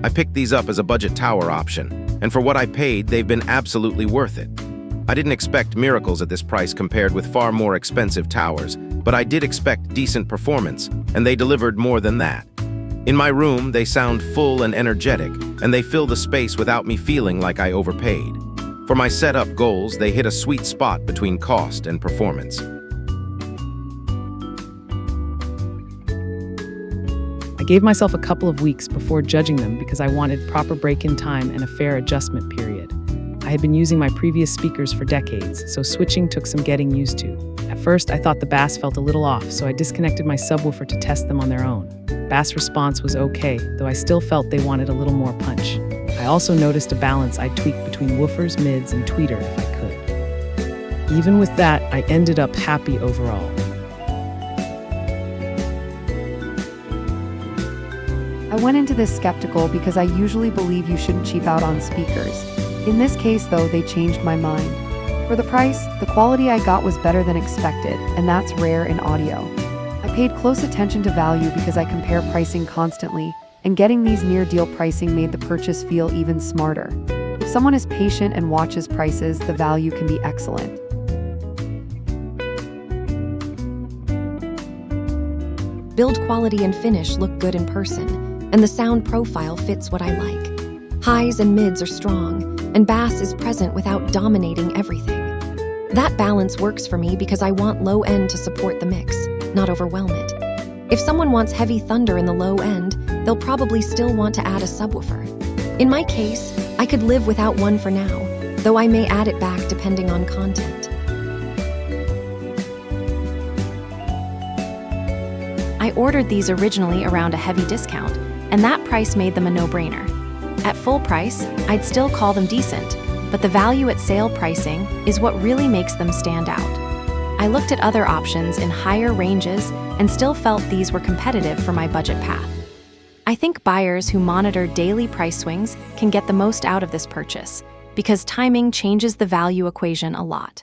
I picked these up as a budget tower option, and for what I paid, they've been absolutely worth it. I didn't expect miracles at this price compared with far more expensive towers, but I did expect decent performance, and they delivered more than that. In my room, they sound full and energetic, and they fill the space without me feeling like I overpaid. For my setup goals, they hit a sweet spot between cost and performance. I gave myself a couple of weeks before judging them because I wanted proper break-in time and a fair adjustment period. I had been using my previous speakers for decades, so switching took some getting used to. At first, I thought the bass felt a little off, so I disconnected my subwoofer to test them on their own. Bass response was okay, though I still felt they wanted a little more punch. I also noticed a balance I'd tweak between woofers, mids, and tweeter if I could. Even with that, I ended up happy overall. I went into this skeptical because I usually believe you shouldn't cheap out on speakers. In this case, though, they changed my mind. For the price, the quality I got was better than expected, and that's rare in audio. I paid close attention to value because I compare pricing constantly, and getting these near-deal pricing made the purchase feel even smarter. If someone is patient and watches prices, the value can be excellent. Build quality and finish look good in person, and the sound profile fits what I like. Highs and mids are strong, and bass is present without dominating everything. That balance works for me because I want low end to support the mix, not overwhelm it. If someone wants heavy thunder in the low end, they'll probably still want to add a subwoofer. In my case, I could live without one for now, though I may add it back depending on content. I ordered these originally around a heavy discount, and that price made them a no-brainer. At full price, I'd still call them decent, but the value at sale pricing is what really makes them stand out. I looked at other options in higher ranges and still felt these were competitive for my budget path. I think buyers who monitor daily price swings can get the most out of this purchase, because timing changes the value equation a lot.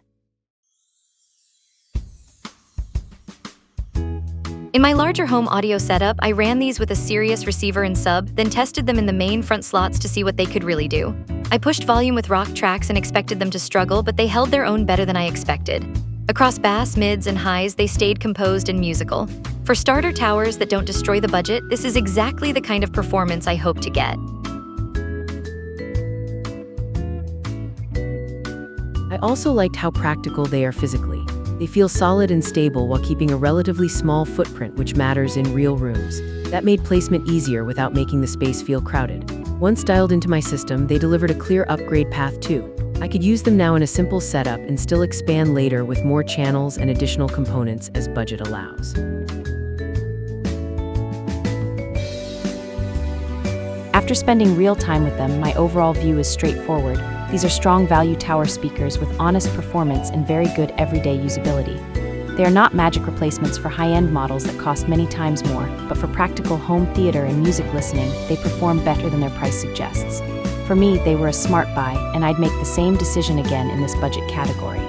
In my larger home audio setup, I ran these with a Sirius receiver and sub, then tested them in the main front slots to see what they could really do. I pushed volume with rock tracks and expected them to struggle, but they held their own better than I expected. Across bass, mids, and highs, they stayed composed and musical. For starter towers that don't destroy the budget, this is exactly the kind of performance I hope to get. I also liked how practical they are physically. They feel solid and stable while keeping a relatively small footprint, which matters in real rooms. That made placement easier without making the space feel crowded. Once dialed into my system, they delivered a clear upgrade path too. I could use them now in a simple setup and still expand later with more channels and additional components as budget allows. After spending real time with them, my overall view is straightforward. These are strong value tower speakers with honest performance and very good everyday usability. They are not magic replacements for high-end models that cost many times more, but for practical home theater and music listening, they perform better than their price suggests. For me, they were a smart buy, and I'd make the same decision again in this budget category.